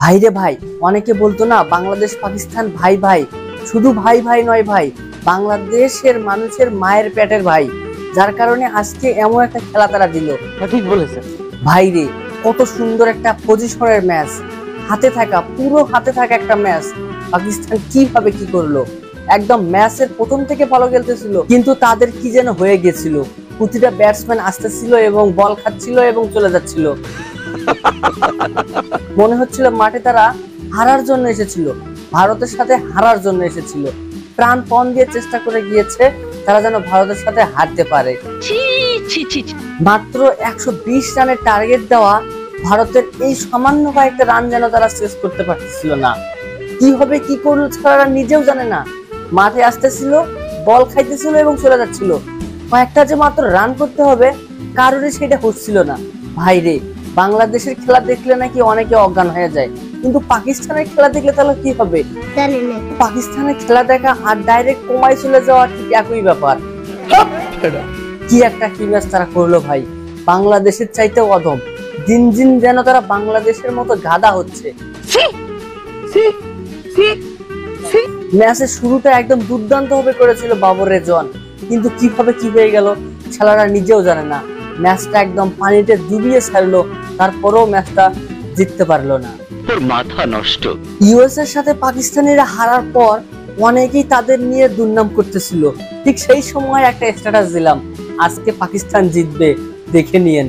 ভাই রে ভাই, অনেকে বলতো না বাংলাদেশ পাকিস্তান ভাই ভাই, শুধু ভাই ভাই নয় ভাই, বাংলাদেশের মানুষের মায়ের পেটের ভাই, যার কারণে আজকে এমন একটা খেলা তারা দিল। ঠিক বলেছেন ভাই রে, কত সুন্দর একটা পজিশনের ম্যাচ, পুরো হাতে থাকা একটা ম্যাচ, পাকিস্তান কিভাবে কি করলো। একদম ম্যাচের প্রথম থেকে ভালো খেলতেছিল, কিন্তু তাদের কি যেন হয়ে গেছিল, প্রতিটা ব্যাটসম্যান আসতেছিল এবং বল খাচ্ছিল এবং চলে যাচ্ছিল। মনে হচ্ছিল মাঠে তারা হারার জন্য এসেছিল, ভারতের সাথে হারার জন্য এসেছিল, প্রাণপণ দিয়ে চেষ্টা করে গিয়েছে তারা যেন ভারতের সাথে হারতে পারে। মাত্র 120 রানের টার্গেট দেওয়া ভারতের এই সামান্য কয়েকটা রান যেন তারা শেষ করতে পারতেছিল না। কি হবে কি করলো তারা নিজেও জানে না। মাঠে আসতেছিল, বল খাইতেছিল এবং চলে যাচ্ছিল, কয়েকটা যে মাত্র রান করতে হবে কারোরই সেটা হচ্ছিল না। ভাই রে, বাংলাদেশের খেলা দেখলে নাকি অনেকে অজ্ঞান হয়ে যায়, কিন্তু পাকিস্তানের খেলা দেখলে তাহলে কি হবে? পাকিস্তানের খেলা দেখা আর ডাইরেক্ট কোমায় চলে যাওয়া ঠিক একই ব্যাপার। কি একটা কি ম্যাচ তারা করলো ভাই, বাংলাদেশের চাইতেও অধম। দিন দিন যেন তারা বাংলাদেশের মতো গাদা হচ্ছে। ম্যাচের শুরুটা একদম দুর্দান্ত ভাবে করেছিল বাবর রেজওয়ান, কিন্তু কিভাবে কি হয়ে গেল খেলাটা নিজেও জানে না। ম্যাচটা একদম পানিতে ডুবিয়ে ছাড়লো, তারপরেও ম্যাচটা জিততে পারলো না। মাথা নষ্ট। ইউএস এর সাথে পাকিস্তানিরা হারার পর অনেকেই তাদের নিয়ে দুর্নাম করতেছিল, ঠিক সেই সময় একটা স্ট্যাটাস দিলাম, আজকে পাকিস্তান জিতবে, দেখে নিয়েন।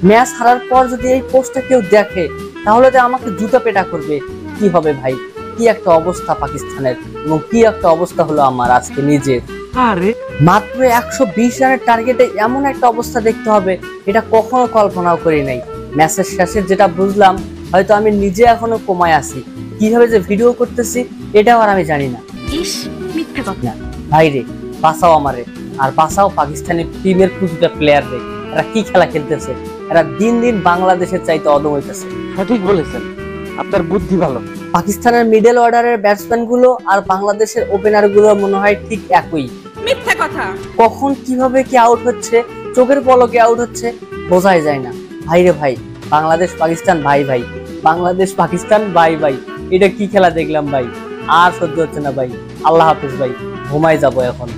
ম্যাচ হারার পর যদি এই পোস্টটা কেউ দেখে তাহলে তো আমাকে জুতা পেটা করবে। কি হবে ভাই, কি একটা অবস্থা পাকিস্তানের, এবং কি একটা অবস্থা হলো আমার আজকে নিজের। মাত্র 120 রানের টার্গেটে এমন একটা অবস্থা দেখতে হবে, এটা কখনো কল্পনাও করি নাই। ম্যাচের শেষে যেটা বুঝলাম, হয়তো আমি নিজে এখনো কোমায় আছি, কিভাবে যে ভিডিও করতেছি এটাও আর আমি জানি না। ভাই রে, বাঁচাও আমারে, আর বাঁচাও পাকিস্তানি টিমের প্রতিটা প্লেয়ার রে। এরা কি খেলা খেলতেছে, এরা দিন দিন বাংলাদেশের চাইতে অদম হইতেছে। সঠিক বলেছেন, আপনার বুদ্ধি ভালো। পাকিস্তানের মিডল অর্ডারের ব্যাটসম্যান গুলো আর বাংলাদেশের ওপেনার গুলো মনে হয় ঠিক একই। মিথ্যা কথা। কখন কিভাবে কি আউট হচ্ছে, চোখের পলকে আউট হচ্ছে, বোঝাই যায় না। ভাই রে ভাই, বাংলাদেশ পাকিস্তান ভাই ভাই, বাংলাদেশ পাকিস্তান ভাই ভাই, এটা কি খেলা দেখলাম ভাই, আর সহ্য হচ্ছে না ভাই। আল্লাহ হাফেজ ভাই, ঘুমাই যাবো এখন।